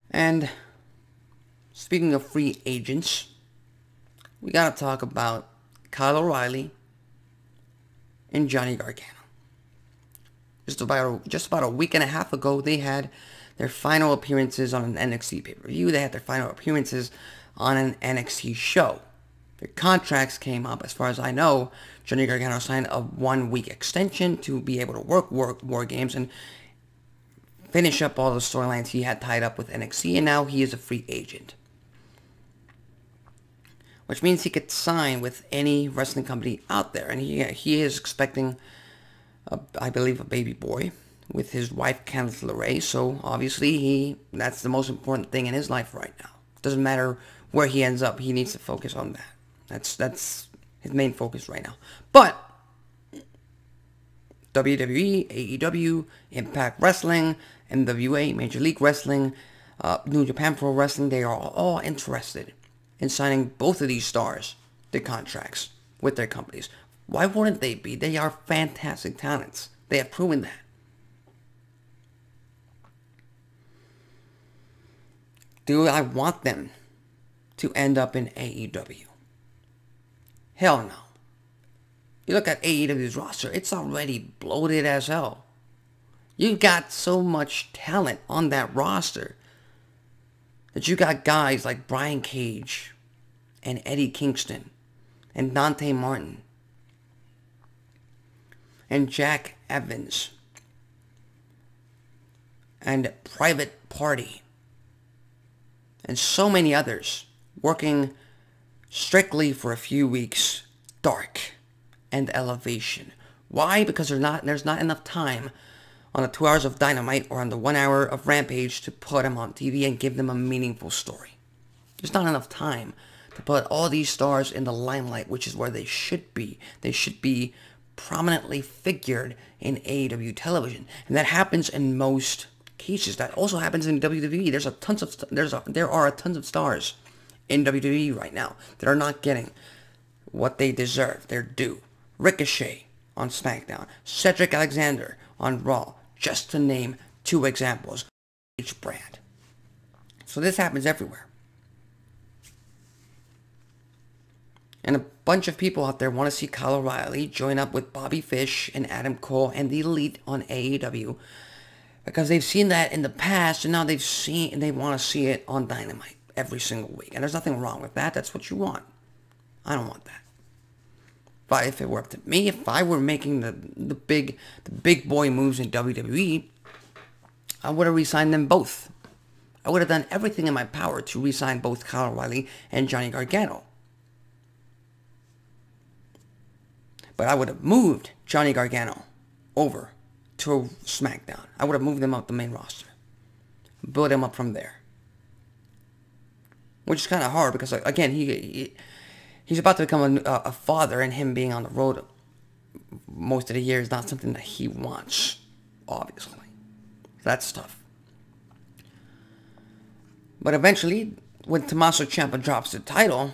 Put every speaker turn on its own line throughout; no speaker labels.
And speaking of free agents, we gotta talk about Kyle O'Reilly and Johnny Gargano. Just about a week and a half ago, they had their final appearances on an NXT pay-per-view. They had their final appearances on an NXT show. Their contracts came up. As far as I know, Johnny Gargano signed a 1-week extension to be able to work War Games and finish up all the storylines he had tied up with NXT, and now he is a free agent. Which means he could sign with any wrestling company out there, and he is expecting, I believe, a baby boy with his wife Candice LeRae. So obviously that's the most important thing in his life right now. Doesn't matter where he ends up, he needs to focus on that. That's his main focus right now. But WWE, AEW, Impact Wrestling, NWA, Major League Wrestling, New Japan Pro Wrestling, they are all interested in signing both of these stars to contracts with their companies. Why wouldn't they be? They are fantastic talents. They have proven that. Do I want them to end up in AEW? Hell no. You look at AEW's roster, it's already bloated as hell. You've got so much talent on that roster that you got guys like Brian Cage and Eddie Kingston and Dante Martin and Jack Evans and Private Party and so many others working strictly for a few weeks, Dark and Elevation. Why? Because there's not enough time on the 2 hours of Dynamite or on the 1 hour of Rampage to put them on TV and give them a meaningful story. There's not enough time to put all these stars in the limelight, which is where they should be. They should be prominently figured in AEW television, and that happens in most cases. That also happens in WWE. There are tons of stars in WWE right now that are not getting what they deserve, their due. Ricochet on SmackDown, Cedric Alexander on Raw, just to name 2 examples, each brand. So this happens everywhere. And a bunch of people out there want to see Kyle O'Reilly join up with Bobby Fish and Adam Cole and the Elite on AEW because they've seen that in the past, and now they want to see it on Dynamite every single week. And there's nothing wrong with that. That's what you want. I don't want that. But if it were up to me, if I were making the big boy moves in WWE, I would have re-signed them both. I would have done everything in my power to re-sign both Kyle O'Reilly and Johnny Gargano. But I would have moved Johnny Gargano over to SmackDown. I would have moved them up the main roster. Build him up from there. Which is kind of hard because, again, he's about to become a father, and him being on the road most of the year is not something that he wants, obviously. That's tough. But eventually, when Tommaso Ciampa drops the title,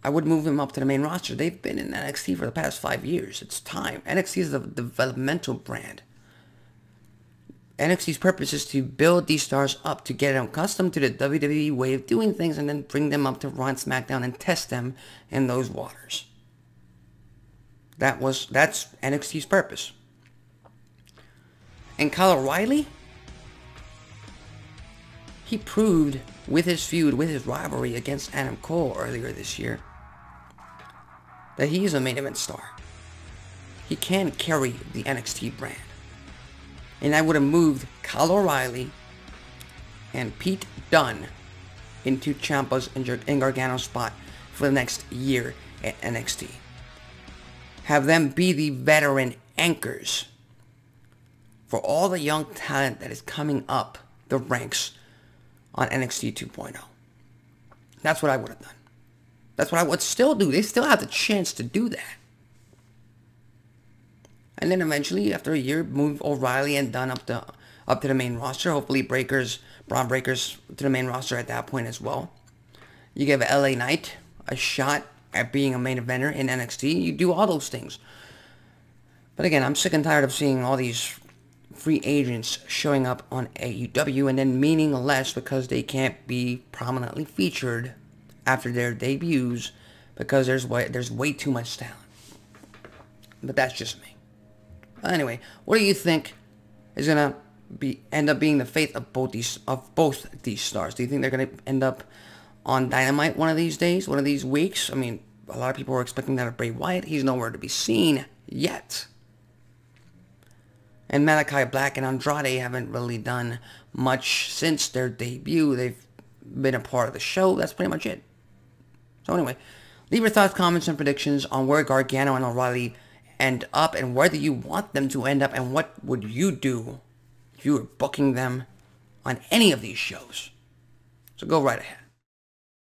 I would move him up to the main roster. They've been in NXT for the past 5 years. It's time. NXT is a developmental brand. NXT's purpose is to build these stars up, to get them accustomed to the WWE way of doing things, and then bring them up to Raw and SmackDown and test them in those waters. That's NXT's purpose. And Kyle O'Reilly, he proved with his feud, with his rivalry against Adam Cole earlier this year, that he is a main event star. He can carry the NXT brand. And I would have moved Kyle O'Reilly and Pete Dunne into Ciampa's and Gargano's spot for the next year at NXT. Have them be the veteran anchors for all the young talent that is coming up the ranks on NXT 2.0. That's what I would have done. That's what I would still do. They still have the chance to do that. And then eventually, after a year, move O'Reilly and Dunn up to the main roster. Hopefully Braun Breakers to the main roster at that point as well. You give LA Knight a shot at being a main eventer in NXT. You do all those things. But again, I'm sick and tired of seeing all these free agents showing up on AEW and then meaning less because they can't be prominently featured after their debuts because there's way too much talent. But that's just me. Anyway, what do you think is gonna end up being the fate of both these stars? Do you think they're gonna end up on Dynamite one of these days, one of these weeks? I mean, a lot of people were expecting that of Bray Wyatt. He's nowhere to be seen yet. And Malachi Black and Andrade haven't really done much since their debut. They've been a part of the show. That's pretty much it. So anyway, leave your thoughts, comments, and predictions on where Gargano and O'Reilly end up and where do you want them to end up and what would you do if you were booking them on any of these shows. So go right ahead.